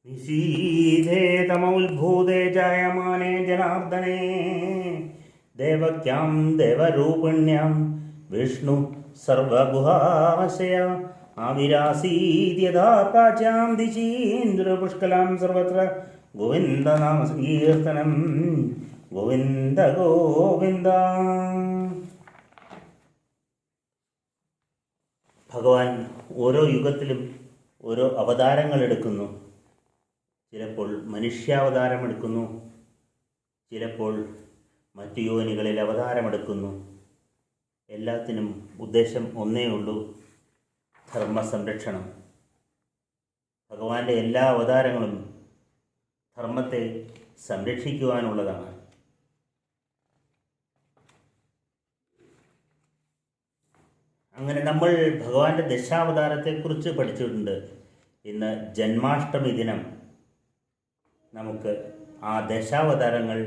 निशीधेतमौद्भूते जायमाने जनार्दने देवक्यां देवरूपिण्यां विष्णु सर्वगुहाशय आविरासीद्यदा प्राच्यां दिशीन्द्रपुष्कलां सर्वत्र गोविन्दनामसङ्कीर्तनं गोविन्द गोविन्द. ഭഗവാൻ ഓരോ യുഗത്തിലും ഓരോ അവതാരങ്ങൾ എടുക്കുന്നു. ചിലപ്പോൾ മനുഷ്യാവതാരമെടുക്കുന്നു, ചിലപ്പോൾ മറ്റു യോനികളിൽ അവതാരമെടുക്കുന്നു. എല്ലാത്തിനും ഉദ്ദേശം ഒന്നേ ഉള്ളൂ, ധർമ്മസംരക്ഷണം. ഭഗവാന്റെ എല്ലാ അവതാരങ്ങളും ധർമ്മത്തെ സംരക്ഷിക്കുവാനുള്ളതാണ്. അങ്ങനെ നമ്മൾ ഭഗവാന്റെ ദശാവതാരത്തെക്കുറിച്ച് പഠിച്ചിട്ടുണ്ട്. ഇന്ന് ജന്മാഷ്ടമി ദിനം നമുക്ക് ആ ദശാവതാരങ്ങൾ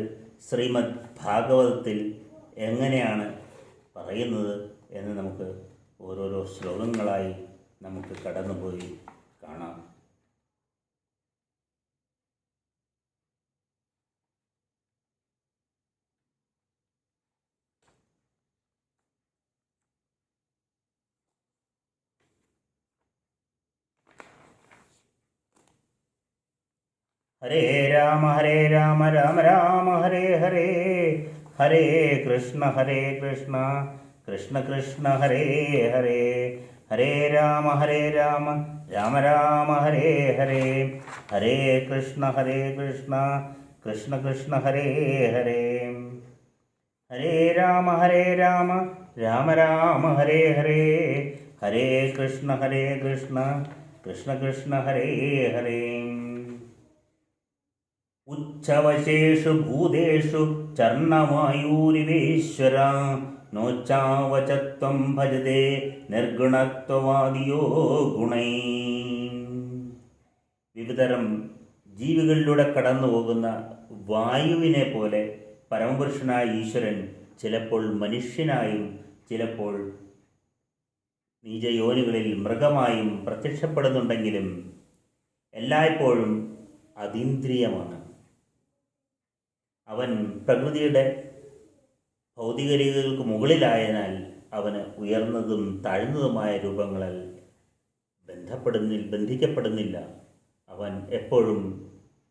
ശ്രീമദ് ഭാഗവതത്തിൽ എങ്ങനെയാണ് പറയുന്നത് എന്ന് നമുക്ക് ഓരോരോ ശ്ലോകങ്ങളായി നമുക്ക് കടന്നുപോയി കാണാം. ഹരേ രാമ രാമ രാമ ഹരേ ഹരേ, ഹരേ കൃഷ്ണ കൃഷ്ണ കൃഷ്ണ ഹരേ ഹരേ, ഹരേ രാമ രാമ രാമ ഹരേ ഹരേ, ഹരേ കൃഷ്ണ കൃഷ്ണ കൃഷ്ണ ഹരേ ഹരേ, ഹരേ രാമ രാമ ഹരേ ഹരേ, ഹരേ കൃഷ്ണ കൃഷ്ണ ഹരേ ഹരേ. ഉച്ഛവശേഷു ഭൂതേഷു ചർണമായൂരിവേശ്വര നോച്ചാവചത്വം ഭജതേ നിർഗുണത്വവാദിയോ ഗുണൈ. വിവിധതരം ജീവികളിലൂടെ കടന്നു പോകുന്ന വായുവിനെ പോലെ പരമപുരുഷനായ ഈശ്വരൻ ചിലപ്പോൾ മനുഷ്യനായും ചിലപ്പോൾ നീചയോനികളിൽ മൃഗമായും പ്രത്യക്ഷപ്പെടുന്നുണ്ടെങ്കിലും എല്ലായ്പ്പോഴും അതീന്ദ്രിയമാണ്. അവൻ പ്രകൃതിയുടെ ഭൗതികരീതികൾക്ക് മുകളിലായതിനാൽ അവന് ഉയർന്നതും താഴ്ന്നതുമായ രൂപങ്ങളിൽ ബന്ധിക്കപ്പെടുന്നില്ല. അവൻ എപ്പോഴും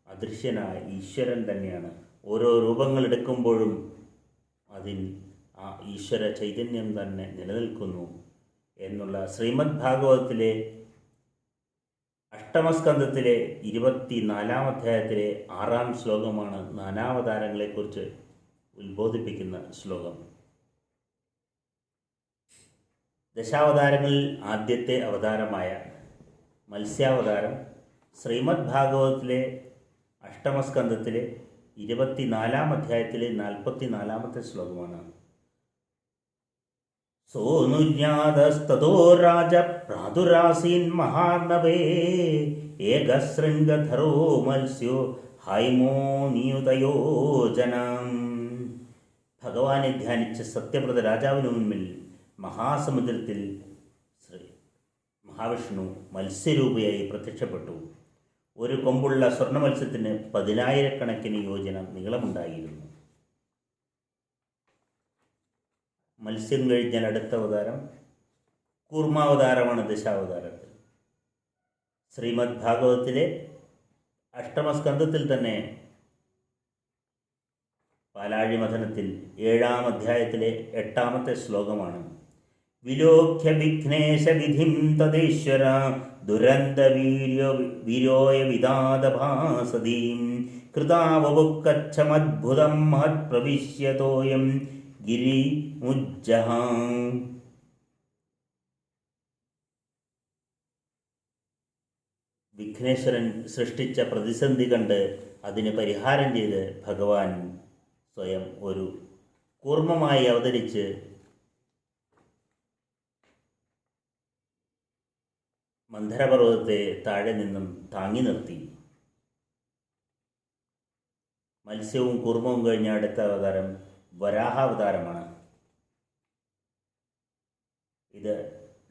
അദൃശ്യനായ ഈശ്വരൻ തന്നെയാണ്. ഓരോ രൂപങ്ങൾ എടുക്കുമ്പോഴും അതിൽ ആ ഈശ്വര ചൈതന്യം തന്നെ നിലനിൽക്കുന്നു എന്നുള്ള ശ്രീമദ് ഭാഗവതത്തിലെ അഷ്ടമസ്കന്ധത്തിലെ 24-ാം അധ്യായത്തിലെ 6-ാം ശ്ലോകമാണ് നാനാവതാരങ്ങളെക്കുറിച്ച് ഉത്ബോധിപ്പിക്കുന്ന ശ്ലോകം. ദശാവതാരങ്ങളിൽ ആദ്യത്തെ അവതാരമായ മത്സ്യാവതാരം ശ്രീമദ് ഭാഗവതത്തിലെ അഷ്ടമസ്കന്ധത്തിലെ 24-ാം അധ്യായത്തിലെ 44-ാമത്തെ ശ്ലോകമാണ്. സോനുജ്ഞാതസ്തതോ രാജ പ്രാദുരാസീൻ മഹാർണവേ ഏകശൃംഗധരോ മത്സ്യോ ഹൈമോ നിയുതയോജനം. ഭഗവാനെ ധ്യാനിച്ച സത്യവ്രത രാജാവിന് മുൻപിൽ മഹാസമുദ്രത്തിൽ മഹാവിഷ്ണു മത്സ്യരൂപിയായി പ്രത്യക്ഷപ്പെട്ടു. ഒരു കൊമ്പുള്ള സ്വർണ്ണ മത്സ്യത്തിന് 10,000-കണക്കിന് യോജന നീളമുണ്ടായിരുന്നു. മത്സ്യം കഴിഞ്ഞാൽ അടുത്ത അവതാരം കൂർമാവതാരമാണ് ദശാവതാരത്തിൽ. ശ്രീമദ് ഭാഗവതത്തിലെ അഷ്ടമസ്കന്ധത്തിൽ തന്നെ പാലാഴി മഥനത്തിൽ 7-ാം അധ്യായത്തിലെ 8-ാമത്തെ ശ്ലോകമാണ്. വിലോക്യ വിഘ്നേശ വിധിം തദേശ്വര ദുരന്ത വീര്യോയ വിദാതഭാസതീം കൃതാവബുക്കച്ഛമദ്ഭുതം മഹത് പ്രവിശ്യതോയം ഗിരി മുജ്ജഹാം. വിഘ്നേശ്വരൻ സൃഷ്ടിച്ച പ്രതിസന്ധി കണ്ട് അതിന് പരിഹാരം ചെയ്ത് ഭഗവാൻ സ്വയം ഒരു കൂർമ്മമായി അവതരിച്ച് മന്ധരപർവ്വതത്തെ താഴെ നിന്നും താങ്ങി നിർത്തി. മത്സ്യവും കൂർമ്മവും കഴിഞ്ഞ അടുത്ത അവതാരം വരാഹാവതാരമാണ്. ഇത്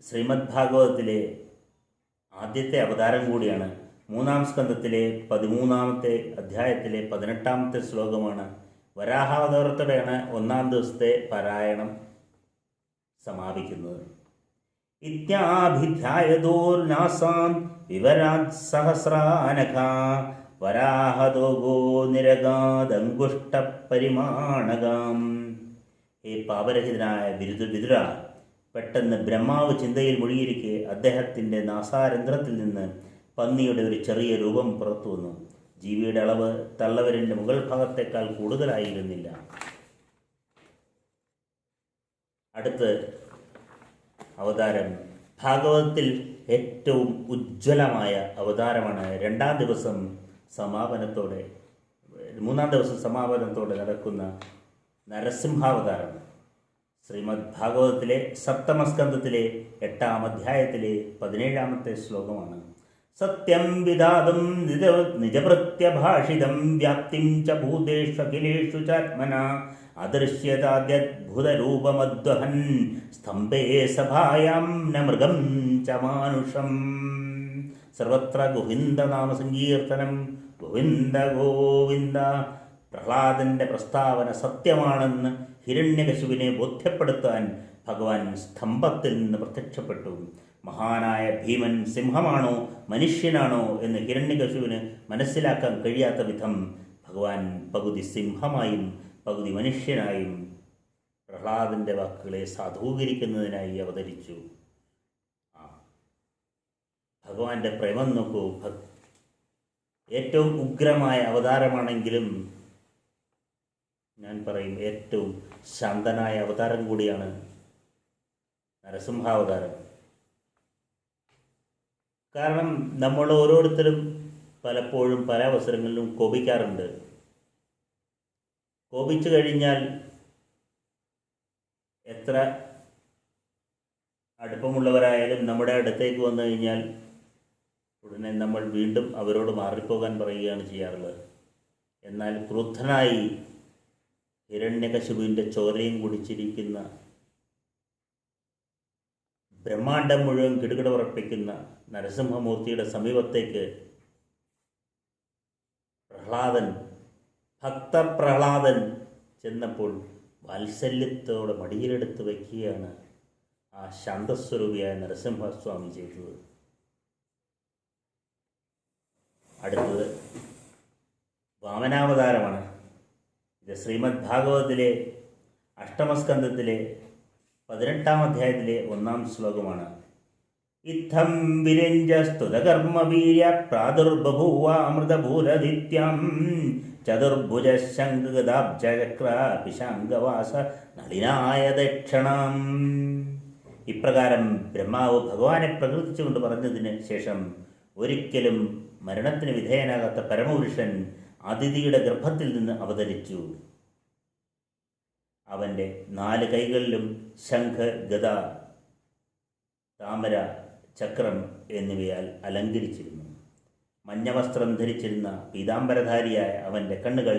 ശ്രീമദ് ഭാഗവതത്തിലെ ആദ്യത്തെ അവതാരം കൂടിയാണ്. മൂന്നാം സ്കന്ധത്തിലെ 13-ാമത്തെ അധ്യായത്തിലെ 18-ാമത്തെ ശ്ലോകമാണ്. വരാഹാവതാരത്തോടെയാണ് ഒന്നാം ദിവസത്തെ പാരായണം സമാപിക്കുന്നത്. ഇത്യാഭിധ്യായതോർനാസാൻ വിവരാത് സഹസ്രാനഖ വരാഹദോഗോ നിരഗാദങ്കുഷ്ടപരിമാണകം. ഹേ പാപരഹിതനായ വിതുര, പെട്ടെന്ന് ബ്രഹ്മാവ് ചിന്തയിൽ മുഴുകിയിരിക്കെ അദ്ദേഹത്തിൻ്റെ നാസാരന്ധ്രത്തിൽ നിന്ന് പന്നിയുടെ ഒരു ചെറിയ രൂപം പുറത്തു വന്നു. ജീവിയുടെ അളവ് തള്ളവരിൻ്റെ മുകൾ ഭാഗത്തേക്കാൾ കൂടുതലായിരുന്നില്ല. അടുത്ത് അവതാരം ഭാഗവതത്തിൽ ഏറ്റവും ഉജ്ജ്വലമായ അവതാരമാണ് മൂന്നാം ദിവസം സമാപനത്തോടെ നടക്കുന്ന നരസിംഹാവതാരം. ശ്രീമദ് ഭാഗവതത്തിലെ സപ്തമസ്കന്ധത്തിലെ 8-ാം അധ്യായത്തിലെ 17-ാമത്തെ ശ്ലോകമാണ്. സത്യം വിധാതും നിജഭൃത്യഭാഷിതം വ്യാപ്തിം ച ഭൂതേഷ്വഖിലേഷു ചാത്മന അദൃശ്യതാദ്യദ്ഭുതരൂപമദ്വഹൻ സ്തംഭേ സഭായാം ന മൃഗം ച മാനുഷം. സർവത്ര ഗോവിന്ദനാമസങ്കീർത്തനം. ഗോവിന്ദ ഗോവിന്ദ. പ്രഹ്ലാദന്റെ പ്രസ്താവന സത്യമാണെന്ന് ഹിരണ്യകശിപുവിനെ ബോധ്യപ്പെടുത്താൻ ഭഗവാൻ സ്തംഭത്തിൽ നിന്ന് പ്രത്യക്ഷപ്പെട്ടു. മഹാനായ ഭീമൻ സിംഹമാണോ മനുഷ്യനാണോ എന്ന് ഹിരണ്യകശിപുവിന് മനസ്സിലാക്കാൻ കഴിയാത്ത വിധം ഭഗവാൻ പകുതി സിംഹമായും പകുതി മനുഷ്യനായും പ്രഹ്ലാദന്റെ വാക്കുകളെ സാധൂകരിക്കുന്നതിനായി അവതരിച്ചു. ഭഗവാന്റെ പ്രേമം നോക്കൂ. ഏറ്റവും ഉഗ്രമായ അവതാരമാണെങ്കിലും ഞാൻ പറയും ഏറ്റവും ശാന്തനായ അവതാരം കൂടിയാണ് നരസിംഹാവതാരം. കാരണം നമ്മൾ ഓരോരുത്തരും പലപ്പോഴും പല അവസരങ്ങളിലും കോപിക്കാറുണ്ട്. കോപിച്ചു കഴിഞ്ഞാൽ എത്ര അടുപ്പമുള്ളവരായാലും നമ്മുടെ അടുത്തേക്ക് വന്നു കഴിഞ്ഞാൽ ഉടനെ നമ്മൾ വീണ്ടും അവരോട് മാറിപ്പോകാൻ പറയുകയാണ് ചെയ്യാറുള്ളത്. എന്നാൽ ക്രുദ്ധനായി ഹിരണ്യകശിപുവിൻ്റെ ചോരയും കുടിച്ചിരിക്കുന്ന, ബ്രഹ്മാണ്ടം മുഴുവൻ കിടുകിട ഉറപ്പിക്കുന്ന നരസിംഹമൂർത്തിയുടെ സമീപത്തേക്ക് ഭക്തപ്രഹ്ലാദൻ ചെന്നപ്പോൾ വാത്സല്യത്തോടെ മടിയിലെടുത്ത് വയ്ക്കുകയാണ് ആ ശാന്തസ്വരൂപിയായ നരസിംഹസ്വാമി ചെയ്തത്. അടുത്തത് വാമനാവതാരമാണ്. ഇത് ശ്രീമദ് ഭാഗവതത്തിലെ 8-ാം-സ്കന്ധത്തിലെ 18-ാം അധ്യായത്തിലെ 1-ാം ശ്ലോകമാണ്. ഇത്തം വിരഞ്ജസ്തുതകർമ്മവീര്യ പ്രാദുർബഭൂവാമൃതഭൂരദിത്യം ചതുർഭുജ ശംഖഗദാബ്ജചക്രാപിശാംഗവാസ നളിനായ ദക്ഷണം. ഇപ്രകാരം ബ്രഹ്മാവ് ഭഗവാനെ പ്രകീർത്തിച്ചുകൊണ്ട് പറഞ്ഞതിന് ശേഷം ഒരിക്കലും മരണത്തിന് വിധേയനാകാത്ത പരമപുരുഷൻ അതിഥിയുടെ ഗർഭത്തിൽ നിന്ന് അവതരിച്ചു. അവൻ്റെ 4 കൈകളിലും ശംഖ്, ഗദ, താമര, ചക്രം എന്നിവയാൽ അലങ്കരിച്ചിരുന്നു. മഞ്ഞവസ്ത്രം ധരിച്ചിരുന്ന പീതാംബരധാരിയായ അവൻ്റെ കണ്ണുകൾ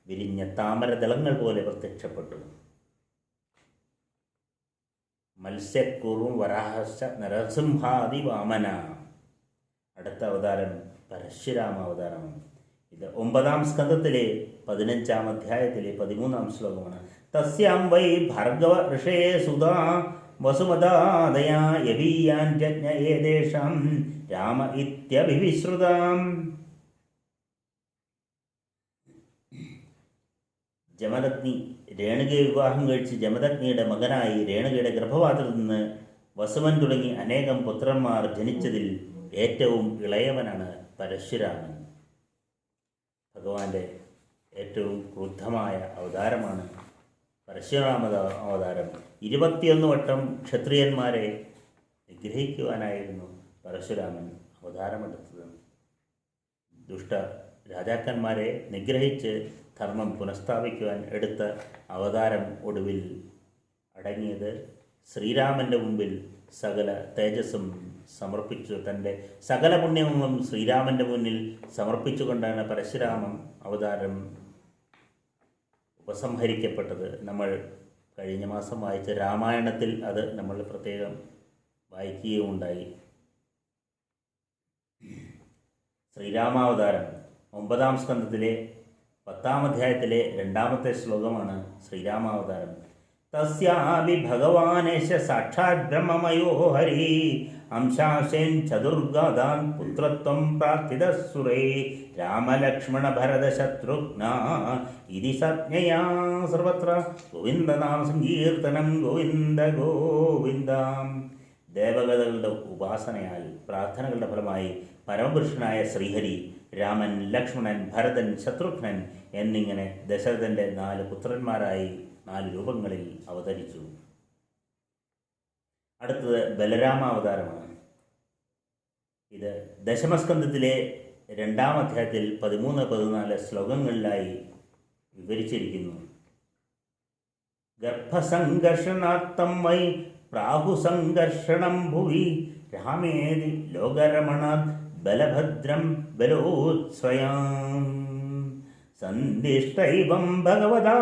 വിരിഞ്ഞ താമരദളങ്ങൾ പോലെ പ്രത്യക്ഷപ്പെട്ടു. മത്സ്യക്കൂർവം വരാഹശ്ച നരസിംഹാദി വാമന. അടുത്ത അവതാരം പരശുരാമ അവതാരമാണ്. ഇത് 9-ാം സ്കന്ധത്തിലെ 15-ാം അധ്യായത്തിലെ 13-ാം ശ്ലോകമാണ്. തസ്യാം വൈ ഭാർഗവ ഋഷേ സുതാ വസുമതാദയാ യവീയാൻ ജജ്ഞ ഏതേഷാം രാമ ഇത്യഭിവിശ്രുതാം. ജമദഗ്നി രേണുകയെ വിവാഹം കഴിച്ച് ജമദഗ്നിയുടെ മകനായി രേണുകയുടെ ഗർഭപാത്രത്തിൽ നിന്ന് വസുമൻ തുടങ്ങി അനേകം പുത്രന്മാർ ജനിച്ചതിൽ ഏറ്റവും ഇളയവനാണ് പരശുരാമൻ. ഭഗവാന്റെ ഏറ്റവും ക്രുദ്ധമായ അവതാരമാണ് പരശുരാമ അവതാരം. 21 വട്ടം ക്ഷത്രിയന്മാരെ നിഗ്രഹിക്കുവാനായിരുന്നു പരശുരാമൻ അവതാരമെടുത്തത്. ദുഷ്ട രാജാക്കന്മാരെ നിഗ്രഹിച്ച് ധർമ്മം പുനഃസ്ഥാപിക്കുവാൻ എടുത്ത അവതാരം ഒടുവിൽ അടങ്ങിയത് ശ്രീരാമൻ്റെ മുമ്പിൽ സകല തേജസ്സും സമർപ്പിച്ചു, തൻ്റെ സകല പുണ്യങ്ങളും ശ്രീരാമൻ്റെ മുന്നിൽ സമർപ്പിച്ചുകൊണ്ടാണ് പരശുരാമൻ അവതാരം ഉപസംഹരിക്കപ്പെട്ടത്. നമ്മൾ കഴിഞ്ഞ മാസം വായിച്ച രാമായണത്തിൽ അത് നമ്മൾ പ്രത്യേകം വായിക്കുകയുണ്ടായി. ശ്രീരാമാവതാരം 9-ാം സ്കന്ധത്തിലെ 10-ാം അധ്യായത്തിലെ 2-ാമത്തെ ശ്ലോകമാണ് ശ്രീരാമാവതാരം. തസ്യാപി ഭഗവാനേശ സാക്ഷാത് ബ്രഹ്മമയോ ഹരി അംശാശേൻ ചതുർഗാദാൻ പുത്രത്വം പ്രാർത്ഥിതസുരേ രാമലക്ഷ്മണ ഭരത ശത്രുഘ്ന ഇതി സജ്ഞയാ സർവത്ര ഗോവിന്ദനാമ സങ്കീർത്തനം ഗോവിന്ദ ഗോവിന്ദ. ദേവഗതകളുടെ ഉപാസനയാൽ പ്രാർത്ഥനകളുടെ ഫലമായി പരമപുരുഷനായ ശ്രീഹരി രാമൻ, ലക്ഷ്മണൻ, ഭരതൻ, ശത്രുഘ്നൻ എന്നിങ്ങനെ ദശരഥൻ്റെ 4 പുത്രന്മാരായി 4 രൂപങ്ങളിൽ അവതരിച്ചു. അടുത്തത് ബലരാമാവതാരമാണ്. ഇത് ദശമസ്കന്ധത്തിലെ 2-ാം അധ്യായത്തിൽ 13-14 ശ്ലോകങ്ങളിലായി വിവരിച്ചിരിക്കുന്നു. ഗർഭസംഘർഷണാർത്ഥം വൈ പ്രാഹുസംഘർഷണം ഭുവി രാമേതി ലോകരമണാത് ബലഭദ്രം ബലോത്സ്വയാം സന്ദിഷ്ടൈവം ഭഗവതാ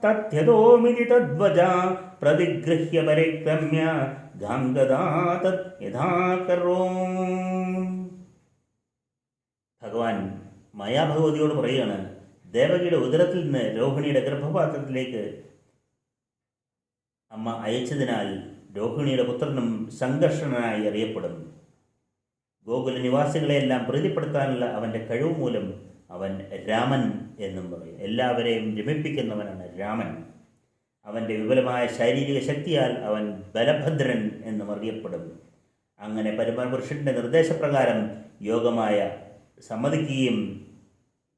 തഥ്യതോമിതി തദ്വജ പ്രതിഗൃഹ്യ പരിക്രമ്യ ഗാംഗദാ തത് യഥാകരോം. ഭഗവാൻ മായാഭഗവതിയോട് പറയുകയാണ്, ദേവകിയുടെ ഉദരത്തിൽ നിന്ന് രോഹിണിയുടെ ഗർഭപാത്രത്തിലേക്ക് അമ്മ അയച്ചതിനാൽ രോഹിണിയുടെ പുത്രനും സംഘർഷണനായി അറിയപ്പെടും. ഗോകുല നിവാസികളെയെല്ലാം പ്രീതിപ്പെടുത്താനുള്ള അവൻ്റെ കഴിവ് മൂലം അവൻ രാമൻ എന്നും പറയും. എല്ലാവരെയും രമിപ്പിക്കുന്നവനാണ് രാമൻ. അവൻ്റെ വിപുലമായ ശാരീരിക ശക്തിയാൽ അവൻ ബലഭദ്രൻ എന്നും അറിയപ്പെടും. അങ്ങനെ പരമപുരുഷൻ്റെ നിർദ്ദേശപ്രകാരം യോഗമായ സമ്മതിക്കുകയും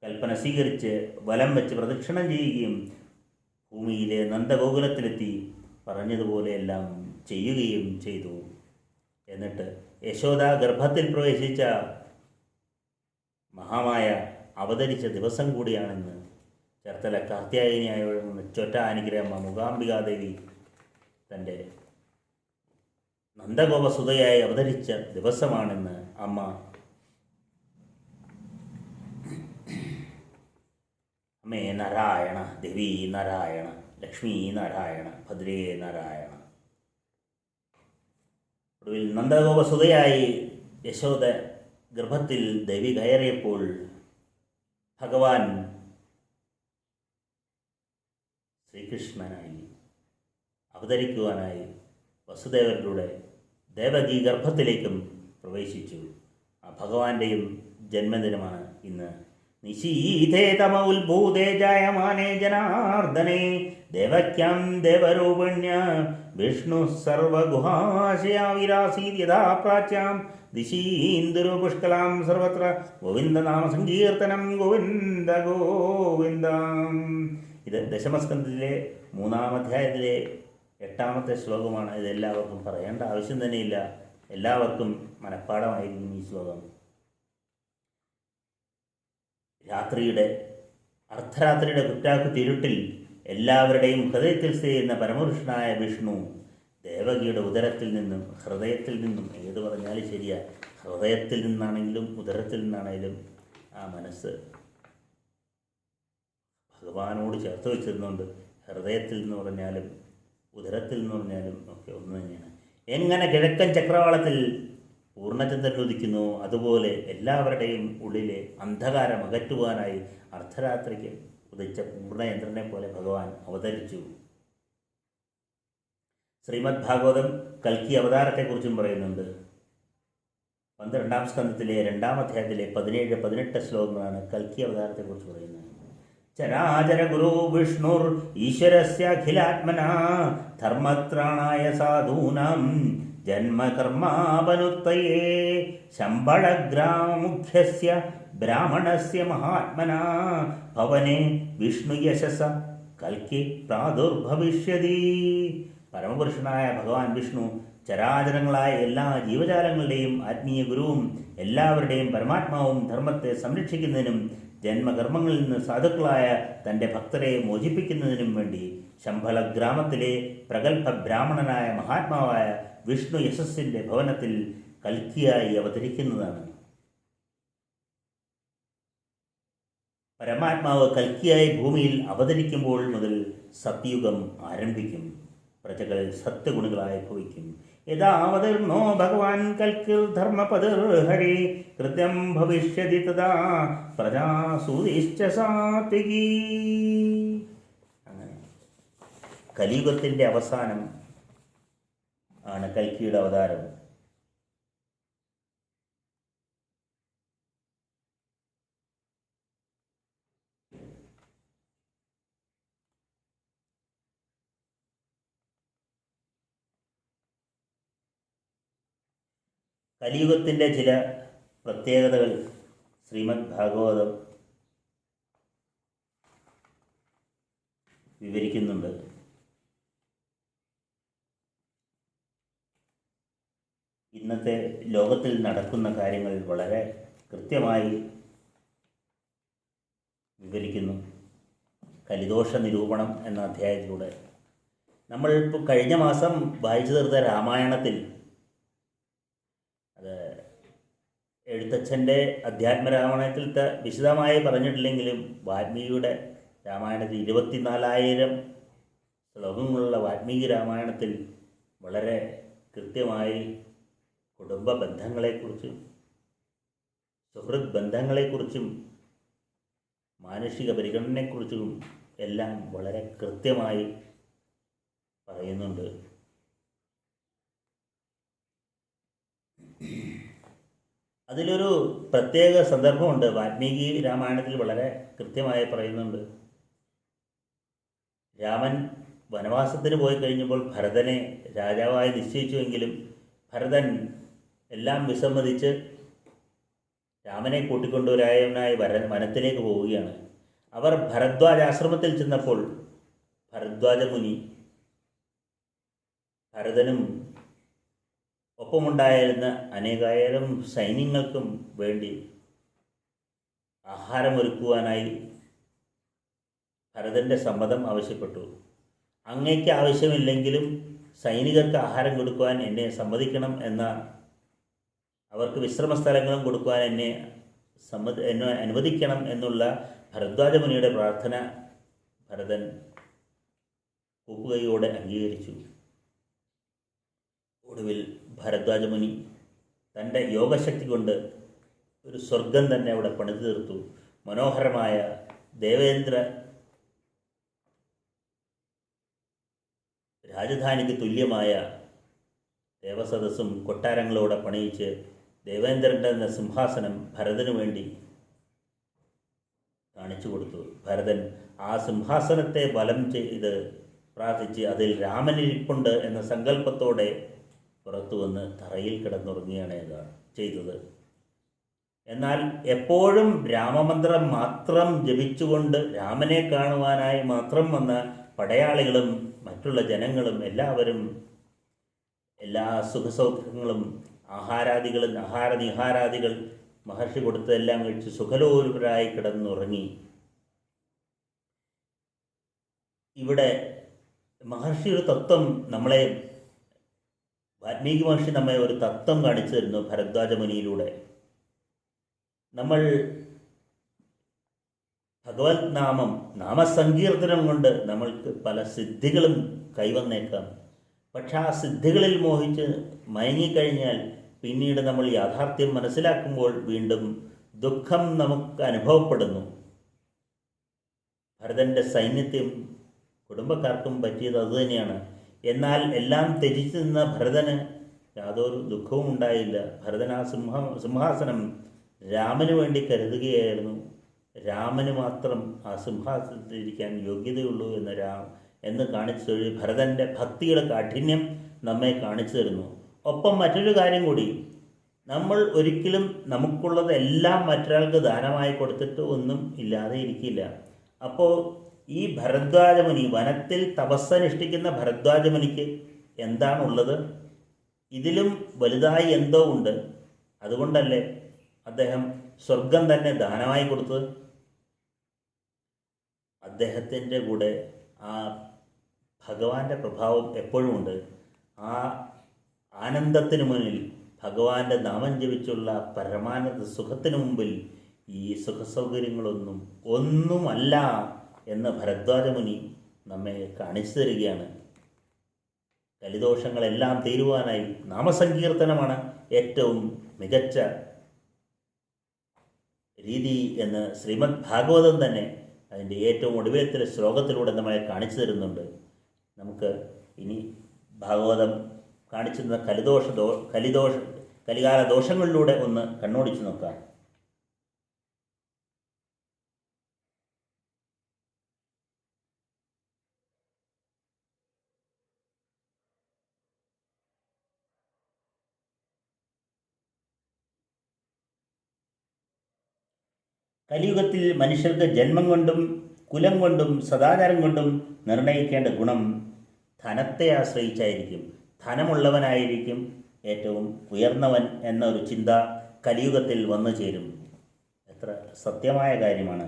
കൽപ്പന സ്വീകരിച്ച് വലം വെച്ച് പ്രദക്ഷിണം ചെയ്യുകയും ഭൂമിയിലെ നന്ദഗോകുലത്തിലെത്തി പറഞ്ഞതുപോലെയെല്ലാം ചെയ്യുകയും ചെയ്തു. എന്നിട്ട് യശോദ ഗർഭത്തിൽ പ്രവേശിച്ച മഹാമായ അവതരിച്ച ദിവസം കൂടിയാണെന്ന് ചേർത്തല കാർത്യായനിയായ ചൊറ്റ അനുഗ്രഹമ്മ മൂകാംബികാദേവി തൻ്റെ നന്ദഗോപസുതയായി അവതരിച്ച ദിവസമാണെന്ന് അമ്മ അമ്മേ നാരായണ, ദേവി നാരായണ, ലക്ഷ്മി നാരായണ, ഭദ്രേ നാരായണ. ഒടുവിൽ നന്ദഗോപസുതയായി യശോദ ഗർഭത്തിൽ ദേവി കയറിയപ്പോൾ ഭഗവാൻ ശ്രീകൃഷ്ണനായി അവതരിക്കുവാനായി വസുദേവരിലൂടെ ദേവകി ഗർഭത്തിലേക്കും പ്രവേശിച്ചു. ആ ഭഗവാന്റെയും ജന്മദിനമാണ് ഇന്ന്. നിശീതേ തമ ഉത്ഭൂതേ ജായമാനേ ജനാർദ്ദനേ ദേവക്യാം ദേവരൂപിണ്യ വിഷ്ണു സർവഗുഹാശയാ വിരാസീത് യഥാ പ്രാച്യാം ദിശീന്ദുരു പുഷ്കലാം സർവത്ര ഗോവിന്ദനാമ സങ്കീർത്തനം ഗോവിന്ദ ഗോവിന്ദ. ഇത് ദശമസ്കന്ധത്തിലെ 3-ാം അധ്യായത്തിലെ 8-ാമത്തെ ശ്ലോകമാണ്. ഇതെല്ലാവർക്കും പറയേണ്ട ആവശ്യം തന്നെയില്ല, എല്ലാവർക്കും മനഃപ്പാഠമായിരിക്കും ഈ ശ്ലോകം. അർദ്ധരാത്രിയുടെ കുറ്റാക്കുത്തിരുട്ടിൽ എല്ലാവരുടെയും ഹൃദയത്തിൽ സ്ഥിതി ചെയ്യുന്ന പരമപുരുഷനായ വിഷ്ണു ദേവകിയുടെ ഉദരത്തിൽ നിന്നും ഹൃദയത്തിൽ നിന്നും, ഏത് പറഞ്ഞാലും ശരിയാ, ഹൃദയത്തിൽ നിന്നാണെങ്കിലും ഉദരത്തിൽ നിന്നാണെങ്കിലും ആ മനസ്സ് ഭഗവാനോട് ചേർത്ത് വെച്ചിരുന്നുണ്ട്. ഹൃദയത്തിൽ നിന്ന് പറഞ്ഞാലും ഉദരത്തിൽ നിന്ന് പറഞ്ഞാലും ഒക്കെ ഒന്ന് തന്നെയാണ്. എങ്ങനെ കിഴക്കൻ ചക്രവാളത്തിൽ പൂർണ്ണചന്ദ്രൻ ഉദിക്കുന്നു, അതുപോലെ എല്ലാവരുടെയും ഉള്ളിലെ അന്ധകാരം അകറ്റുവാനായി അർദ്ധരാത്രിക്ക് ഉദിച്ച പൂർണ്ണചന്ദ്രനെ പോലെ ഭഗവാൻ അവതരിച്ചു. ശ്രീമദ് ഭാഗവതം കൽക്കി അവതാരത്തെക്കുറിച്ചും പറയുന്നുണ്ട്. 12-ാം സ്കന്ധത്തിലെ 2-ാം അധ്യായത്തിലെ 17-18 ശ്ലോകങ്ങളാണ് കൽക്കി അവതാരത്തെക്കുറിച്ച് പറയുന്നത്. ചരാചര ഗുരു വിഷ്ണുർ ഈശ്വരസ്യാഖിലാത്മനാ ധർമ്മത്രാണായ സാധൂനാം ജന്മകർമാപനുത്തയേ ശമ്പളഗ്രാമുഖ്യസ്യ ബ്രാഹ്മണസ്യ മഹാത്മനാ ഭവനെ വിഷ്ണുയശസ കൽക്കി പ്രാദുർഭവിഷ്യതി. പരമപുരുഷനായ ഭഗവാൻ വിഷ്ണു ചരാചരങ്ങളായ എല്ലാ ജീവജാലങ്ങളുടെയും ആത്മീയ ഗുരുവും എല്ലാവരുടെയും പരമാത്മാവും ധർമ്മത്തെ സംരക്ഷിക്കുന്നതിനും ജന്മകർമ്മങ്ങളിൽ നിന്ന് സാധുക്കളായ തൻ്റെ ഭക്തരെ മോചിപ്പിക്കുന്നതിനും വേണ്ടി ശമ്പള ഗ്രാമത്തിലെ പ്രഗത്ഭ ബ്രാഹ്മണനായ മഹാത്മാവായ വിഷ്ണു യശസ്സിൻ്റെ ഭവനത്തിൽ കൽക്കിയായി അവതരിക്കുന്നതാണ്. പരമാത്മാവ് കൽക്കിയായി ഭൂമിയിൽ അവതരിക്കുമ്പോൾ മുതൽ സത്യുഗം ആരംഭിക്കും. പ്രജകൾ സത്യഗുണികളായി ഭവിക്കും. യഥാവതീർണോ ഭഗവാൻ കൽക്കിർധർമ്മപതിർഹരി കൃത്യം ഭവിഷ്യതി തഥാ പ്രജാസൂതിശ്ച സാത്വികീ. അങ്ങനെ കലിയുഗത്തിൻ്റെ അവസാനം ആണ് കൽക്കിയുടെ അവതാരം. കലിയുഗത്തിൻ്റെ ചില പ്രത്യേകതകൾ ശ്രീമദ് ഭാഗവതം വിവരിക്കുന്നുണ്ട്. ഇന്നത്തെ ലോകത്തിൽ നടക്കുന്ന കാര്യങ്ങൾ വളരെ കൃത്യമായി വിവരിക്കുന്നു കലിദോഷ നിരൂപണം എന്ന അധ്യായത്തിലൂടെ. നമ്മൾ ഇപ്പോൾ കഴിഞ്ഞ മാസം വായിച്ചു തീർത്ത രാമായണത്തിൽ, അത് എഴുത്തച്ഛൻ്റെ അധ്യാത്മരാമായണത്തിലത്തെ വിശദമായി പറഞ്ഞിട്ടില്ലെങ്കിലും വാൽമീകിയുടെ രാമായണത്തിൽ 24,000 ശ്ലോകങ്ങളുള്ള വാൽമീകി രാമായണത്തിൽ വളരെ കൃത്യമായി കുടുംബ ബന്ധങ്ങളെക്കുറിച്ചും സുഹൃത്ത് ബന്ധങ്ങളെക്കുറിച്ചും മാനുഷിക പരിഗണനയെക്കുറിച്ചും എല്ലാം വളരെ കൃത്യമായി പറയുന്നുണ്ട്. അതിലൊരു പ്രത്യേക സന്ദർഭമുണ്ട്. വാൽമീകി രാമായണത്തിൽ വളരെ കൃത്യമായി പറയുന്നുണ്ട്. രാമൻ വനവാസത്തിന് പോയി കഴിഞ്ഞപ്പോൾ ഭരതനെ രാജാവായി നിശ്ചയിച്ചുവെങ്കിലും ഭരതൻ എല്ലാം വിസമ്മതിച്ച് രാമനെ കൂട്ടിക്കൊണ്ടുവരാനായി വനത്തിലേക്ക് പോവുകയാണ്. അവർ ഭരദ്വാജ ആശ്രമത്തിൽ ചെന്നപ്പോൾ ഭരദ്വാജ മുനി ഭരതനും ഒപ്പമുണ്ടായിരുന്ന അനേകായിരം സൈന്യങ്ങൾക്കും വേണ്ടി ആഹാരമൊരുക്കുവാനായി ഭരതൻ്റെ സമ്മതം ആവശ്യപ്പെട്ടു. അങ്ങേക്ക് ആവശ്യമില്ലെങ്കിലും സൈനികർക്ക് ആഹാരം കൊടുക്കുവാൻ എന്നെ സമ്മതിക്കണം എന്ന, അവർക്ക് വിശ്രമ സ്ഥലങ്ങളും കൊടുക്കുവാൻ എന്നെ അനുവദിക്കണം എന്നുള്ള ഭരദ്വാജ മുനിയുടെ പ്രാർത്ഥന ഭരതൻ കൂപ്പുകൈയോടെ അംഗീകരിച്ചു. ഒടുവിൽ ഭരദ്വാജ മുനി തൻ്റെ യോഗശക്തി കൊണ്ട് ഒരു സ്വർഗം തന്നെ അവിടെ പണിതു തീർത്തു. മനോഹരമായ ദേവേന്ദ്ര രാജധാനിക്ക് തുല്യമായ ദേവസദസ്സും കൊട്ടാരങ്ങളോടെ പണിയിച്ച് ദേവേന്ദ്രൻ്റെ എന്ന സിംഹാസനം ഭരതനു വേണ്ടി കാണിച്ചു കൊടുത്തു. ഭരതൻ ആ സിംഹാസനത്തെ വലം ചെയ്ത് പ്രാർത്ഥിച്ച് അതിൽ രാമനിരിപ്പുണ്ട് എന്ന സങ്കല്പത്തോടെ പുറത്തു വന്ന് തറയിൽ കിടന്നുറങ്ങുകയാണ് ചെയ്തത്. എന്നാൽ എപ്പോഴും രാമമന്ത്രം മാത്രം ജപിച്ചുകൊണ്ട് രാമനെ കാണുവാനായി മാത്രം വന്ന പടയാളികളും മറ്റുള്ള ജനങ്ങളും എല്ലാവരും എല്ലാ സുഖസൗഖ്യങ്ങളും ആഹാരനിഹാരാദികൾ മഹർഷി കൊടുത്തതെല്ലാം കഴിച്ച് സുഖലോലുപരായി കിടന്നുറങ്ങി. ഇവിടെ മഹർഷിയുടെ തത്വം നമ്മളെ, വാൽമീകി മഹർഷി നമ്മെ ഒരു തത്വം കാണിച്ചു തരുന്നു ഭരദ്വാജ മുനിയിലൂടെ. നമ്മൾ ഭഗവത് നാമസങ്കീർത്തനം കൊണ്ട് നമ്മൾക്ക് പല സിദ്ധികളും കൈവന്നേക്കാം. പക്ഷെ ആ സിദ്ധികളിൽ മോഹിച്ച് മയങ്ങിക്കഴിഞ്ഞാൽ പിന്നീട് നമ്മൾ യാഥാർത്ഥ്യം മനസ്സിലാക്കുമ്പോൾ വീണ്ടും ദുഃഖം നമുക്ക് അനുഭവപ്പെടുന്നു. ഭരതൻ്റെ സൈന്യത്തെയും കുടുംബക്കാർക്കും പറ്റിയത് അതുതന്നെയാണ്. എന്നാൽ എല്ലാം ത്യജിച്ചു നിന്ന ഭരതന് യാതൊരു ദുഃഖവും ഉണ്ടായില്ല. ഭരതൻ ആ സിംഹാസനം രാമന് വേണ്ടി കരുതുകയായിരുന്നു. രാമന് മാത്രം ആ സിംഹാസനത്തിലിരിക്കാൻ യോഗ്യതയുള്ളൂ എന്ന് കാണിച്ചു തരും. ഭരതൻ്റെ ഭക്തിയുടെ കാഠിന്യം നമ്മെ കാണിച്ചു തരുന്നു. ഒപ്പം മറ്റൊരു കാര്യം കൂടി, നമ്മൾ ഒരിക്കലും നമുക്കുള്ളതെല്ലാം മറ്റൊരാൾക്ക് ദാനമായി കൊടുത്തിട്ട് ഒന്നും ഇല്ലാതെ ഇരിക്കില്ല. അപ്പോൾ ഈ ഭരദ്വാജമുനി, വനത്തിൽ തപസ്സനുഷ്ഠിക്കുന്ന ഭരദ്വാജമുനിക്ക് എന്താണുള്ളത്? ഇതിലും വലുതായി എന്തോ ഉണ്ട്. അതുകൊണ്ടല്ലേ അദ്ദേഹം സ്വർഗം തന്നെ ദാനമായി കൊടുത്തത്. അദ്ദേഹത്തിൻ്റെ കൂടെ ആ ഭഗവാന്റെ പ്രഭാവം എപ്പോഴും ഉണ്ട്. ആ ആനന്ദത്തിന് മുന്നിൽ, ഭഗവാന്റെ നാമം ജപിച്ചുള്ള പരമാനന്ദ സുഖത്തിന് മുമ്പിൽ ഈ ഒന്നുമല്ല എന്ന് ഭരദ്വാജമുനി നമ്മെ കാണിച്ചു തരികയാണ്. കലിദോഷങ്ങളെല്ലാം തീരുവാനായി നാമസങ്കീർത്തനമാണ് ഏറ്റവും മികച്ച രീതി എന്ന് ശ്രീമദ് ഭാഗവതം തന്നെ അതിൻ്റെ ഏറ്റവും ഒടുവിലത്തെ ശ്ലോകത്തിലൂടെ നമ്മളെ കാണിച്ചു തരുന്നുണ്ട്. നമുക്ക് ഇനി ഭാഗവതം കാണിച്ചിരുന്ന കലികാല ദോഷങ്ങളിലൂടെ ഒന്ന് കണ്ണോടിച്ച് നോക്കാം. കലിയുഗത്തിൽ മനുഷ്യർക്ക് ജന്മം കൊണ്ടും കുലം കൊണ്ടും സദാചാരം കൊണ്ടും നിർണയിക്കേണ്ട ഗുണം ധനത്തെ ആശ്രയിച്ചായിരിക്കും. ധനമുള്ളവനായിരിക്കും ഏറ്റവും ഉയർന്നവൻ എന്നൊരു ചിന്ത കലിയുഗത്തിൽ വന്നു ചേരും. എത്ര സത്യമായ കാര്യമാണ്.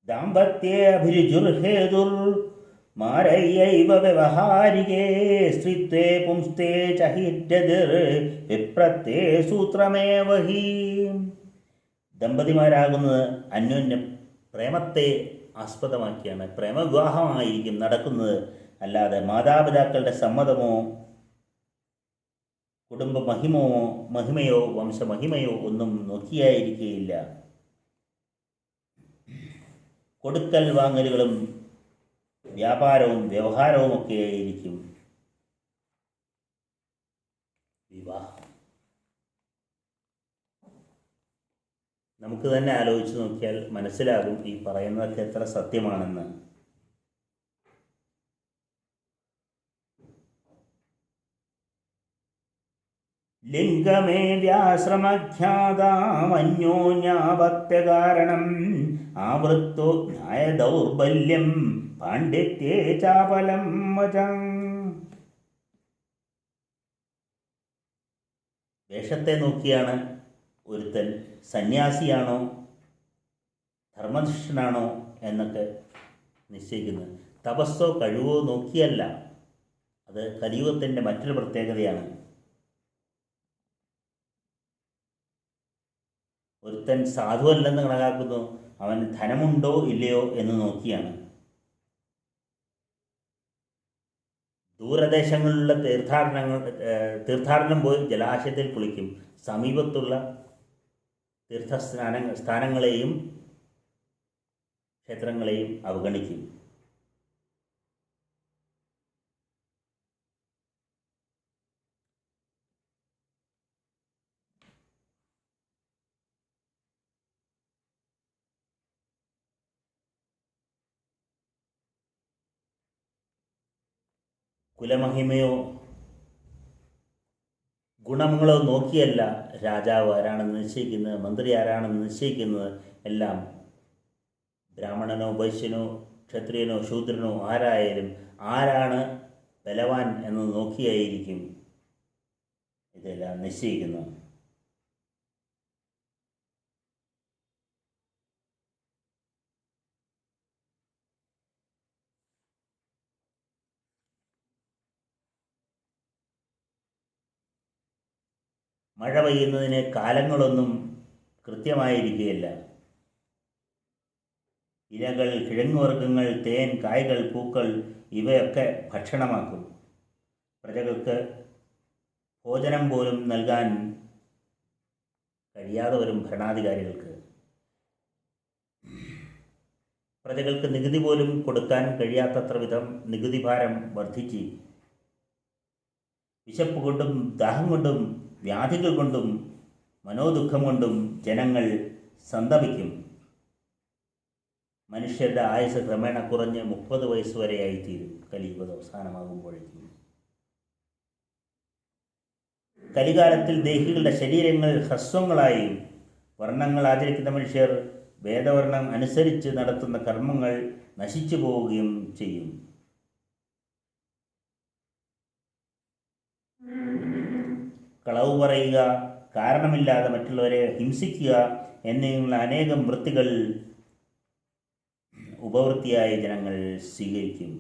ദാമ്പത്യേ അഭിരുചുർഹേതുർ മാരയ്യൈവ വ്യവഹാരികേ സ്ത്രീത്വേ പുംസ്തേ ചഹിര്യതിർ വിപ്രത്തേ സൂത്രമേവ ഹി. ദമ്പതിമാരാകുന്നത് അന്യോന്യം പ്രേമത്തെ ആസ്പദമാക്കിയാണ്. പ്രേമവിവാഹമായിരിക്കും നടക്കുന്നത്, അല്ലാതെ മാതാപിതാക്കളുടെ സമ്മതമോ കുടുംബ മഹിമയോ വംശമഹിമയോ ഒന്നും നോക്കിയായിരിക്കുകയില്ല. കൊടുക്കൽ വാങ്ങലുകളും വ്യാപാരവും വ്യവഹാരവുമൊക്കെയായിരിക്കും വിവാഹം. നമുക്ക് തന്നെ ആലോചിച്ച് നോക്കിയാൽ മനസ്സിലാകും ഈ പറയുന്നതൊക്കെ എത്ര സത്യമാണെന്ന്. ലിംഗമേദ്യാശ്രമഖ്യാതാമന്യോന്യാപത്യകാരണം ആവൃത്തോ ന്യായദൗർബല്യം പാണ്ഡിത്യേ ചാപലം വചം. വേഷത്തെ നോക്കിയാണ് ഒരുത്തൻ സന്യാസിയാണോ ധർമ്മനിഷ്ഠനാണോ എന്നൊക്കെ നിശ്ചയിക്കുന്നത്. തപസ്സോ കഴിവോ നോക്കിയല്ല. അത് കലിയുഗത്തിൻ്റെ മറ്റൊരു പ്രത്യേകതയാണ്. ഒരുത്തൻ സാധുവല്ലെന്ന് കണക്കാക്കുന്നു, അവന് ധനമുണ്ടോ ഇല്ലയോ എന്ന് നോക്കിയാണ്. ദൂരദേശങ്ങളിലുള്ള തീർത്ഥാടനം പോയി ജലാശയത്തിൽ കുളിക്കും. സമീപത്തുള്ള സ്ഥാനങ്ങളെയും ക്ഷേത്രങ്ങളെയും അവഗണിക്കും. കുലമഹിമയോ ഗുണങ്ങളോ നോക്കിയല്ല രാജാവ് ആരാണെന്ന് നിശ്ചയിക്കുന്നത്, മന്ത്രി ആരാണെന്ന് നിശ്ചയിക്കുന്നത്. എല്ലാം ബ്രാഹ്മണനോ വൈശ്യനോ ക്ഷത്രിയനോ ശൂദ്രനോ ആരായാലും ആരാണ് ബലവാൻ എന്ന് നോക്കിയായിരിക്കും ഇതെല്ലാം നിശ്ചയിക്കുന്നത്. മഴ പെയ്യുന്നതിന് കാലങ്ങളൊന്നും കൃത്യമായിരിക്കുകയില്ല. ഇലകൾ, കിഴങ്ങുവർഗ്ഗങ്ങൾ, തേൻ, കായ്കൾ, പൂക്കൾ ഇവയൊക്കെ ഭക്ഷണമാക്കും. പ്രജകൾക്ക് ഭോജനം പോലും നൽകാൻ കഴിയാതെ വരും ഭരണാധികാരികൾക്ക്. പ്രജകൾക്ക് നികുതി പോലും കൊടുക്കാൻ കഴിയാത്തത്ര വിധം നികുതി ഭാരം വർദ്ധിച്ച് വിശപ്പ് കൊണ്ടും ദാഹം കൊണ്ടും വ്യാധികൾ കൊണ്ടും മനോദുഃഖം കൊണ്ടും ജനങ്ങൾ സന്തപിക്കും. മനുഷ്യരുടെ ആയുസ് ക്രമേണ കുറഞ്ഞ് 30 വയസ്സ് വരെയായിത്തീരും കലിയുഗ അവസാനമാകുമ്പോഴേക്കും. കലികാലത്തിൽ ദേഹികളുടെ ശരീരങ്ങൾ ഹ്രസ്വങ്ങളായും വർണ്ണങ്ങൾ ആചരിക്കുന്ന മനുഷ്യർ വേദവർണ്ണം അനുസരിച്ച് നടത്തുന്ന കർമ്മങ്ങൾ നശിച്ചു പോവുകയും ചെയ്യും. കളവ് പറയുക, കാരണമില്ലാതെ മറ്റുള്ളവരെ ഹിംസിക്കുക എന്നിങ്ങനെയുള്ള അനേകം വൃത്തികൾ ഉപവൃത്തിയായി ജനങ്ങൾ സ്വീകരിക്കും.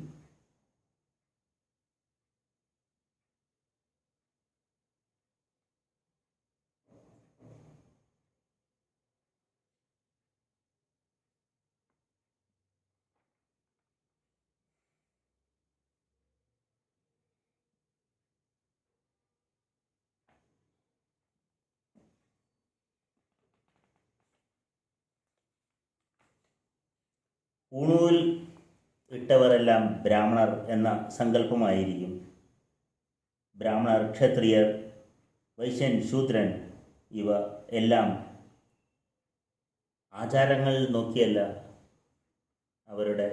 പൂണൂൽ ഇട്ടവരെല്ലാം ബ്രാഹ്മണർ എന്ന സങ്കല്പമായിരിക്കും. ബ്രാഹ്മണർ, ക്ഷത്രിയർ, വൈശ്യൻ, ശൂദ്രൻ ഇവ എല്ലാം ആചാരങ്ങൾ നോക്കിയല്ല അവരുടെ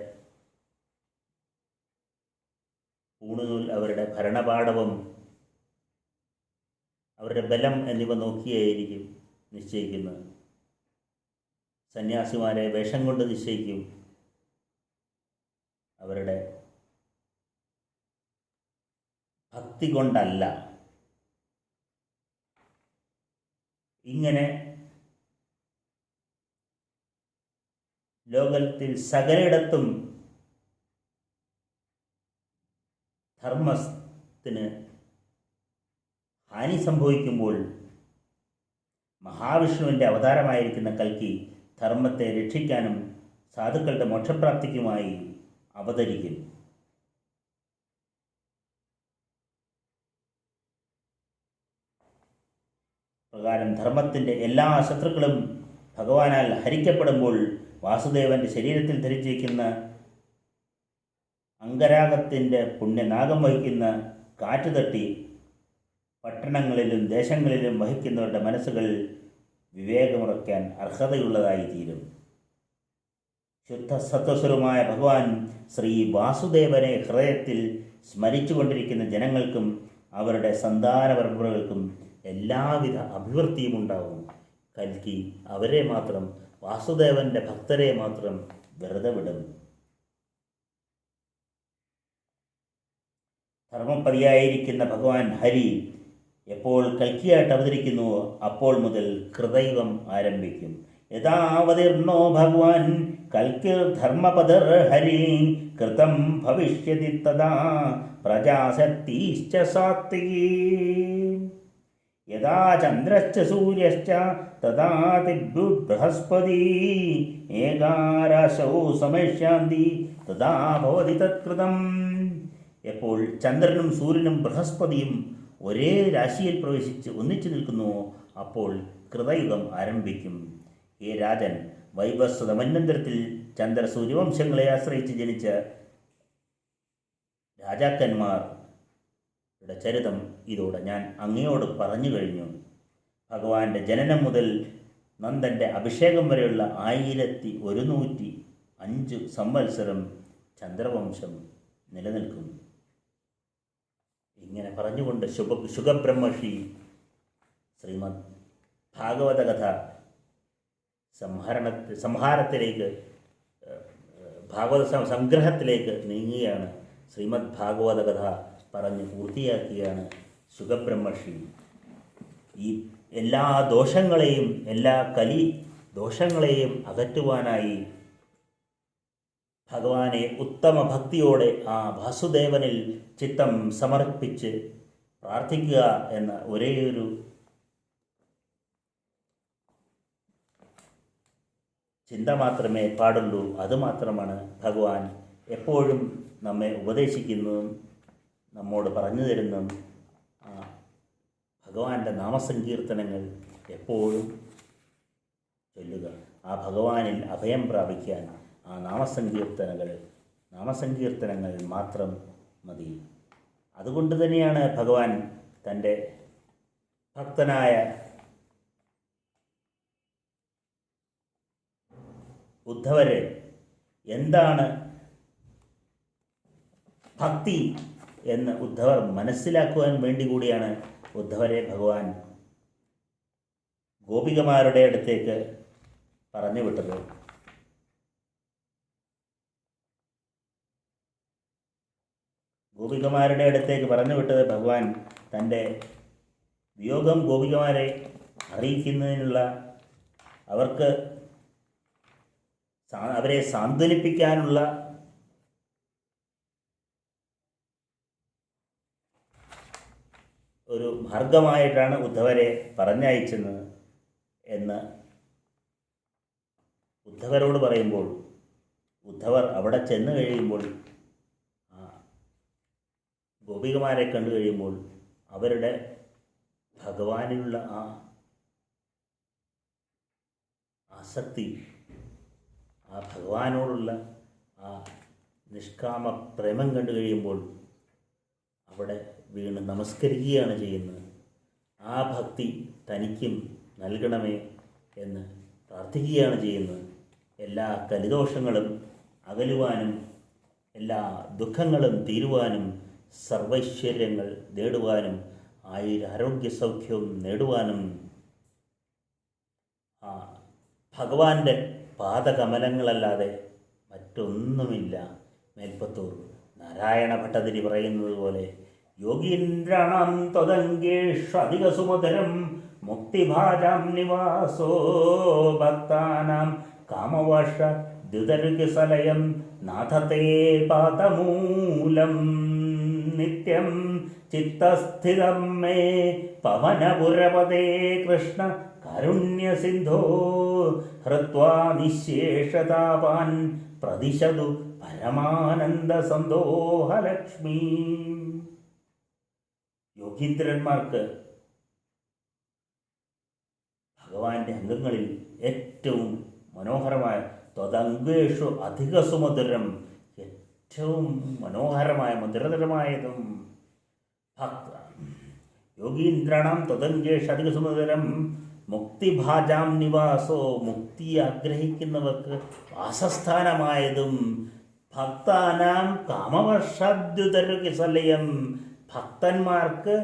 പൂണുനൂൽ, അവരുടെ ഭരണപാടവം, അവരുടെ ബലം എന്നിവ നോക്കിയായിരിക്കും നിശ്ചയിക്കുന്നത്. സന്യാസിമാരെ വേഷം കൊണ്ട് നിശ്ചയിക്കും. അവരുടെ ഭക്തി കൊണ്ടല്ല. ഇങ്ങനെ ലോകത്തിൽ സകലയിടത്തും ധർമ്മത്തിന് ഹാനി സംഭവിക്കുമ്പോൾ മഹാവിഷ്ണുവിൻ്റെ അവതാരമായിരിക്കുന്ന കൽക്കി ധർമ്മത്തെ രക്ഷിക്കാനും സാധുക്കളുടെ മോക്ഷപ്രാപ്തിക്കുമായി അവതരിക്കും. പ്രകാരം ധർമ്മത്തിൻ്റെ എല്ലാ ശത്രുക്കളും ഭഗവാനാൽ ഹരിക്കപ്പെടുമ്പോൾ വാസുദേവൻ്റെ ശരീരത്തിൽ ധരിച്ചിരിക്കുന്ന അംഗരാഗത്തിൻ്റെ പുണ്യനാഗം വഹിക്കുന്ന കാറ്റ് തട്ടി പട്ടണങ്ങളിലും ദേശങ്ങളിലും വഹിക്കുന്നവരുടെ മനസ്സുകൾ വിവേകമുറയ്ക്കാൻ അർഹതയുള്ളതായി തീരും. ശുദ്ധ സത്വസ്വരൂപമായ ഭഗവാൻ ശ്രീ വാസുദേവനെ ഹൃദയത്തിൽ സ്മരിച്ചുകൊണ്ടിരിക്കുന്ന ജനങ്ങൾക്കും അവരുടെ സന്താന പരമ്പരകൾക്കും എല്ലാവിധ അഭിവൃദ്ധിയും ഉണ്ടാവും. കൽക്കി അവരെ മാത്രം, വാസുദേവൻ്റെ ഭക്തരെ മാത്രം വെറുതെ വിടും. ധർമ്മപതിയായിരിക്കുന്ന ഭഗവാൻ ഹരി എപ്പോൾ കൽക്കിയായിട്ട് അവതരിക്കുന്നുവോ അപ്പോൾ മുതൽ കൃതയുഗം ആരംഭിക്കും. യഥാവതീർണോ ഭഗവാൻ കൽക്കിർ ധർമ്മപദർ ഹരി കൃതം ഭവിഷ്യതി തഥാ പ്രജാശക്തിശ്ച സാത്വികീ യഥാ ചന്ദ്രശ്ച സൂര്യശ്ച തഥാ ദിഗ്ഭു ബൃഹസ്പതി ഏകാരാശൗ സമയശാന്തി തഥാ ഭവതി തത്കൃതം. എപ്പോൾ ചന്ദ്രനും സൂര്യനും ബൃഹസ്പതിയും ഒരേ രാശിയിൽ പ്രവേശിച്ച് ഒന്നിച്ചു നിൽക്കുന്നുവോ അപ്പോൾ കൃതയുഗം ആരംഭിക്കും. ഹേ രാജൻ, വൈവസ്വത മന്വന്തരത്തിൽ ചന്ദ്ര സൂര്യവംശങ്ങളെ ആശ്രയിച്ച് ജനിച്ച രാജാക്കന്മാരുടെ ചരിതം ഇതോടെ ഞാൻ അങ്ങയോട് പറഞ്ഞു കഴിഞ്ഞു. ഭഗവാന്റെ ജനനം മുതൽ നന്ദൻ്റെ അഭിഷേകം വരെയുള്ള 1105 സംവത്സരം ചന്ദ്രവംശം നിലനിൽക്കും. ഇങ്ങനെ പറഞ്ഞുകൊണ്ട് ശുഗബ്രഹ്മർഷി ശ്രീമദ് ഭാഗവത കഥ സംഹാരത്തിലേക്ക്, ഭാഗവത സംഗ്രഹത്തിലേക്ക് നീങ്ങുകയാണ്. ശ്രീമദ് ഭാഗവത കഥ പറഞ്ഞ് പൂർത്തിയാക്കിയാണ് ശുഗബ്രഹ്മർഷി. ഈ എല്ലാ ദോഷങ്ങളെയും, എല്ലാ കലി ദോഷങ്ങളെയും അകറ്റുവാനായി ഭഗവാനെ ഉത്തമ ഭക്തിയോടെ ആ വാസുദേവനിൽ ചിത്തം സമർപ്പിച്ച് പ്രാർത്ഥിക്കുക എന്ന ഒരേയൊരു ചിന്ത മാത്രമേ പാടുള്ളൂ. അതുമാത്രമാണ് ഭഗവാൻ എപ്പോഴും നമ്മെ ഉപദേശിക്കുന്നതും നമ്മോട് പറഞ്ഞു തരുന്നതും. ഭഗവാന്റെ നാമസങ്കീർത്തനങ്ങൾ എപ്പോഴും ചൊല്ലുക. ആ ഭഗവാനിൽ അഭയം പ്രാപിക്കാൻ ആ നാമസങ്കീർത്തനങ്ങൾ മാത്രം മതി. അതുകൊണ്ട് തന്നെയാണ് ഭഗവാൻ തൻ്റെ ഭക്തനായ ഉദ്ധവരെ എന്താണ് ഭക്തി എന്ന് ഉദ്ധവർ മനസ്സിലാക്കുവാൻ വേണ്ടി കൂടിയാണ് ഉദ്ധവരെ ഭഗവാൻ ഗോപികമാരുടെ അടുത്തേക്ക് പറഞ്ഞു വിട്ടത്. ഗോപികമാരുടെ അടുത്തേക്ക് പറഞ്ഞു വിട്ടത് ഭഗവാൻ തൻ്റെ വിയോഗം ഗോപികമാരെ അറിയിക്കുന്നതിനുള്ള, അവരെ സാന്ത്വനിപ്പിക്കാനുള്ള ഒരു മാർഗമായിട്ടാണ് ഉദ്ധവരെ പറഞ്ഞയച്ചത് എന്ന് ഉദ്ധവരോട് പറയുമ്പോൾ, ഉദ്ധവർ അവിടെ ചെന്ന് കഴിയുമ്പോൾ, ഗോപികമാരെ കണ്ടു കഴിയുമ്പോൾ അവരുടെ ഭഗവാനിലുള്ള ആ ആസക്തി, ആ ഭഗവാനോടുള്ള നിഷ്കാമ പ്രേമം കണ്ടു കഴിയുമ്പോൾ അവിടെ വീണ് നമസ്കരിക്കുകയാണ് ചെയ്യുന്നത്. ആ ഭക്തി തനിക്കും നൽകണമേ എന്ന് പ്രാർത്ഥിക്കുകയാണ് ചെയ്യുന്നത്. എല്ലാ കലിദോഷങ്ങളും അകലുവാനും എല്ലാ ദുഃഖങ്ങളും തീരുവാനും സർവൈശ്വര്യങ്ങൾ നേടുവാനും ആരോഗ്യ സൗഖ്യവും നേടുവാനും ആ ഭഗവാന്റെ പാദകമലങ്ങളല്ലാതെ മറ്റൊന്നുമില്ല. മേൽപ്പത്തൂർ നാരായണ ഭട്ടതിരി പറയുന്നത് പോലെ യോഗീന്ദ്രാണാം ത്വദംഗേഷ്വധികസുമധുരം മുക്തിഭാജാം നിവാസോ ഭക്താനാം കാമവർഷ ദ്യുതരുകിസലയം നാഥത്തെ പാദമൂലം നിത്യം ചിത്തസ്ഥിതം മേ പവനപുരപദേ കൃഷ്ണ കാരുണ്യസിന്ധോ ഹൃത്വാ നിശേഷതാപാൻ പ്രതിശതു പരമാനന്ദ സന്തോഹലക്ഷ്മി. യോഗീന്ദ്രന്മാർക്ക് ഭഗവാന്റെ അംഗങ്ങളിൽ ഏറ്റവും മനോഹരമായ ത്വദംഗേഷു അധികസുമധുരം, ഏറ്റവും മനോഹരമായ മധുരതരമായതും യോഗീന്ദ്രാണാം ത്വദംഗേഷു അധികസുമധുരം മുക്തിഭാജാം നിവാസോ, മുക്തി ആഗ്രഹിക്കുന്നവർക്ക് വാസസ്ഥാനമായതും ഭക്താനാം കാമവർഷദ്യുതരുകിസലയം, ഭക്തന്മാർക്ക്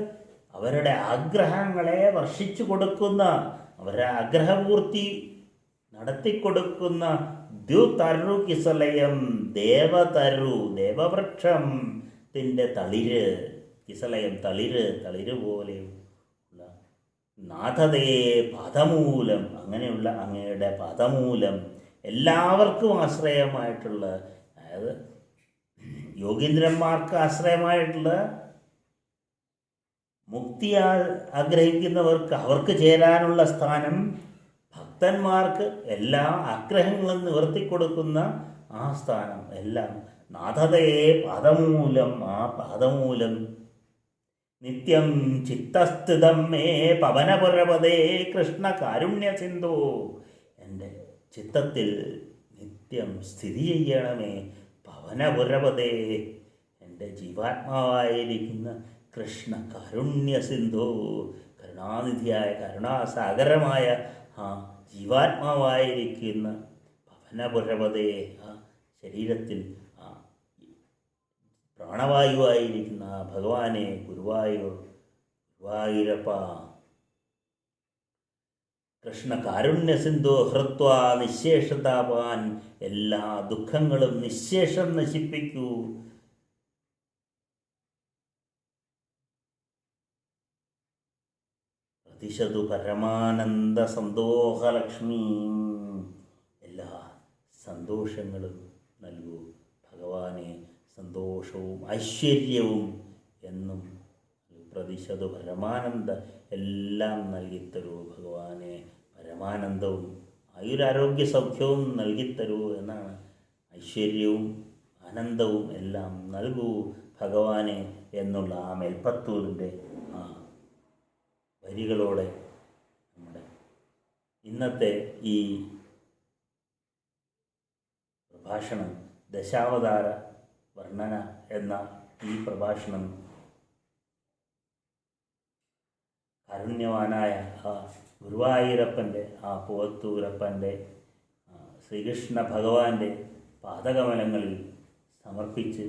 അവരുടെ ആഗ്രഹങ്ങളെ വർഷിച്ചു കൊടുക്കുന്ന, അവരുടെ ആഗ്രഹപൂർത്തി നടത്തിക്കൊടുക്കുന്ന ദ്യുതരു കിസലയം, ദേവതരു ദേവവൃക്ഷത്തിൻ്റെ തളിര്, കിസലയം തളിര് പോലെ നാഥതേ പാദമൂലം, അങ്ങനെയുള്ള അങ്ങയുടെ പാദമൂലം എല്ലാവർക്കും ആശ്രയമായിട്ടുള്ള, അതായത് യോഗീന്ദ്രന്മാർക്ക് ആശ്രയമായിട്ടുള്ള, മുക്തി ആഗ്രഹിക്കുന്നവർക്ക് അവർക്ക് ചേരാനുള്ള സ്ഥാനം, ഭക്തന്മാർക്ക് എല്ലാ ആഗ്രഹങ്ങളും നിവർത്തിക്കൊടുക്കുന്ന ആ സ്ഥാനം എല്ലാം നാഥതയെ പാദമൂലം, ആ പാദമൂലം നിത്യം ചിത്തസ്ഥിതം മേ പവനപുരപദേ കൃഷ്ണ കാരുണ്യ സിന്ധു, എൻ്റെ ചിത്തത്തിൽ നിത്യം സ്ഥിതി ചെയ്യണമേ പവനപുരപദേ, എൻ്റെ ജീവാത്മാവായിരിക്കുന്ന കൃഷ്ണ കാരുണ്യ സിന്ധു, കരുണാനിധിയായ കരുണാസാഗരമായ ആ ജീവാത്മാവായിരിക്കുന്ന പവനപുരപദേ, ആ ശരീരത്തിൽ ആ പ്രാണവായുവായിരിക്കുന്ന ആ ഭഗവാനെ ഗുരുവായൂരപ്പ കൃഷ്ണ കാരുണ്യ സിന്ധു ഹൃത്വാ നിശേഷതാപാൻ, എല്ലാ ദുഃഖങ്ങളും നിശേഷം നശിപ്പിക്കൂ. പ്രതിശതു പരമാനന്ദ സന്തോഷലക്ഷ്മി, എല്ലാ സന്തോഷങ്ങളും നൽകൂ ഭഗവാനെ, സന്തോഷവും ഐശ്വര്യവും എന്നും പ്രതിശതു പരമാനന്ദ എല്ലാം നൽകിത്തരൂ ഭഗവാനെ, പരമാനന്ദവും ആയുരാരോഗ്യ സൗഖ്യവും നൽകിത്തരൂ എന്നാണ്. ഐശ്വര്യവും ആനന്ദവും എല്ലാം നൽകൂ ഭഗവാനെ എന്നുള്ള ആ മേൽപ്പത്തൂരിൻ്റെ ആ വരികളോടെ നമ്മുടെ ഇന്നത്തെ ഈ പ്രഭാഷണം, ദശാവതാര വർണ്ണന എന്ന ഈ പ്രഭാഷണം കാരുണ്യവാനായ ആ ഗുരുവായൂരപ്പൻ്റെ, ആ പൂവത്തൂരപ്പൻ്റെ, ശ്രീകൃഷ്ണ ഭഗവാന്റെ പാദകമലങ്ങളിൽ സമർപ്പിച്ച്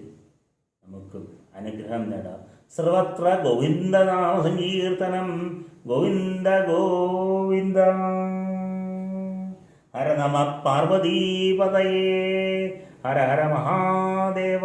നമുക്ക് അനുഗ്രഹം നേടാം. സർവത്ര ഗോവിന്ദനാമ സങ്കീർത്തനം, ഗോവിന്ദ ഗോവിന്ദ. ഹര നമ പാർവതീപതയേ, ഹര ഹര മഹാദേവ.